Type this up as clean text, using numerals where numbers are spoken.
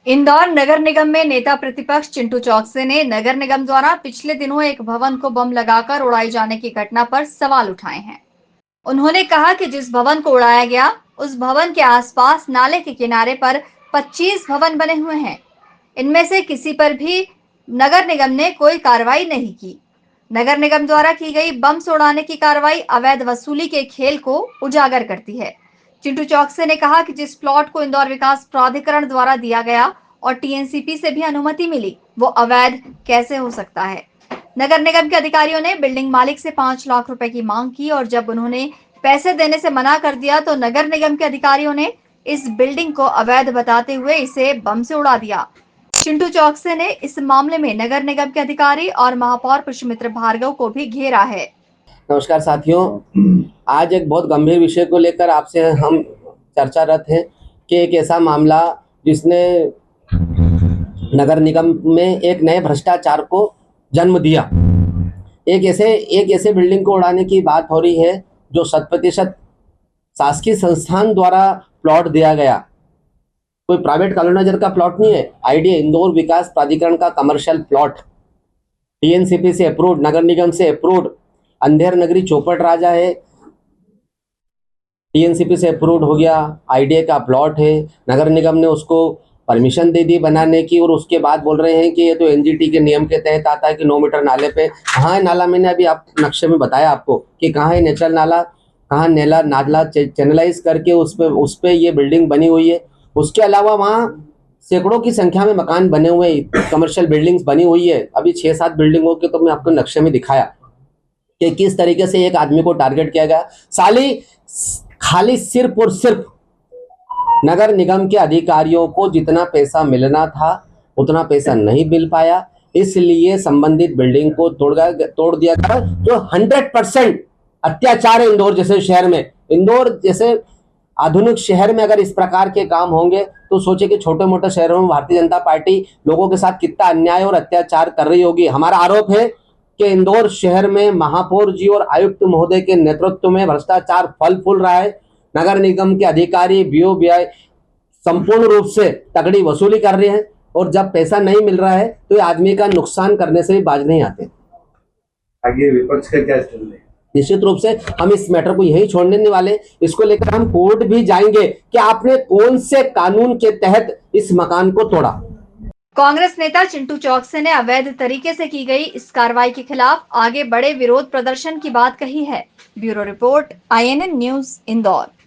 इंदौर नगर निगम में नेता प्रतिपक्ष चिंटू चौकसे ने नगर निगम द्वारा पिछले दिनों एक भवन को बम लगाकर उड़ाई जाने की घटना पर सवाल उठाए हैं। उन्होंने कहा कि जिस भवन को उड़ाया गया उस भवन के आसपास नाले के किनारे पर 25 भवन बने हुए हैं। इनमें से किसी पर भी नगर निगम ने कोई कार्रवाई नहीं की। नगर निगम द्वारा की गई बम से उड़ाने की कार्रवाई अवैध वसूली के खेल को उजागर करती है। चिंटू चौकसे ने कहा कि जिस प्लॉट को इंदौर विकास प्राधिकरण द्वारा दिया गया और टीएनसीपी से भी अनुमति मिली, वो अवैध कैसे हो सकता है। नगर निगम के अधिकारियों ने बिल्डिंग मालिक से 5 लाख रुपए की मांग की और जब उन्होंने पैसे देने से मना कर दिया तो नगर निगम के अधिकारियों ने इस बिल्डिंग को अवैध बताते हुए इसे बम से उड़ा दिया। चिंटू चौकसे ने इस मामले में नगर निगम के अधिकारी और महापौर पुष्पमित्र भार्गव को भी घेरा है। नमस्कार साथियों, आज एक बहुत गंभीर विषय को लेकर आपसे हम चर्चारत हैं कि एक ऐसा मामला जिसने नगर निगम में एक नए भ्रष्टाचार को जन्म दिया। एक ऐसे बिल्डिंग को उड़ाने की बात हो रही है जो 100% शासकीय संस्थान द्वारा प्लॉट दिया गया, कोई प्राइवेट कॉलोनाइजर का प्लॉट नहीं है। आईडीए इंदौर विकास प्राधिकरण का कमर्शियल प्लॉट, टीएनसीपी से अप्रूव्ड, नगर निगम से अप्रूव्ड, अंधेर नगरी चौपट राजा है, टीएनसीपी से अप्रूव्ड हो गया, आईडीए का प्लॉट है। नगर निगम ने उसको परमिशन दे दी बनाने की और उसके बाद बोल रहे हैं कि ये तो एनजीटी के नियम के तहत आता है कि 9 मीटर नाले पे। कहाँ है नाला? मैंने अभी आप नक्शे में बताया आपको कि कहाँ है नेचुरल नाला, कहाँ नाला चैनलाइज करके उस पे ये बिल्डिंग बनी हुई है। उसके अलावा वहाँ सैकड़ों की संख्या में मकान बने हुए, कमर्शियल बिल्डिंग्स बनी हुई है। अभी 6-7 बिल्डिंगों के तो मैं आपको नक्शे में दिखाया कि किस तरीके से एक आदमी को टारगेट किया गया। खाली सिर्फ और सिर्फ नगर निगम के अधिकारियों को जितना पैसा मिलना था उतना पैसा नहीं मिल पाया, इसलिए संबंधित बिल्डिंग को तोड़ दिया गया, जो 100% अत्याचार है। इंदौर जैसे शहर में, इंदौर जैसे आधुनिक शहर में अगर इस प्रकार के काम होंगे तो सोचे कि छोटे मोटे शहरों में भारतीय जनता पार्टी लोगों के साथ कितना अन्याय और अत्याचार कर रही होगी। हमारा आरोप है कि इंदौर शहर में महापौर जी और आयुक्त महोदय के नेतृत्व में भ्रष्टाचार फल फूल रहा है। नगर निगम के अधिकारी बीओबीआई संपूर्ण रूप से तगड़ी वसूली कर रहे हैं और जब पैसा नहीं मिल रहा है तो ये आदमी का नुकसान करने से भी बाज नहीं आते। आगे विपक्ष का क्या स्टैंड है? निश्चित रूप से हम इस मैटर को यही छोड़ने नहीं वाले, इसको लेकर हम कोर्ट भी जाएंगे कि आपने कौन से कानून के तहत इस मकान को तोड़ा। कांग्रेस नेता चिंटू चौकसे ने अवैध तरीके से की गई इस कार्रवाई के खिलाफ आगे बड़े विरोध प्रदर्शन की बात कही है। Bureau report, INN news, Indore.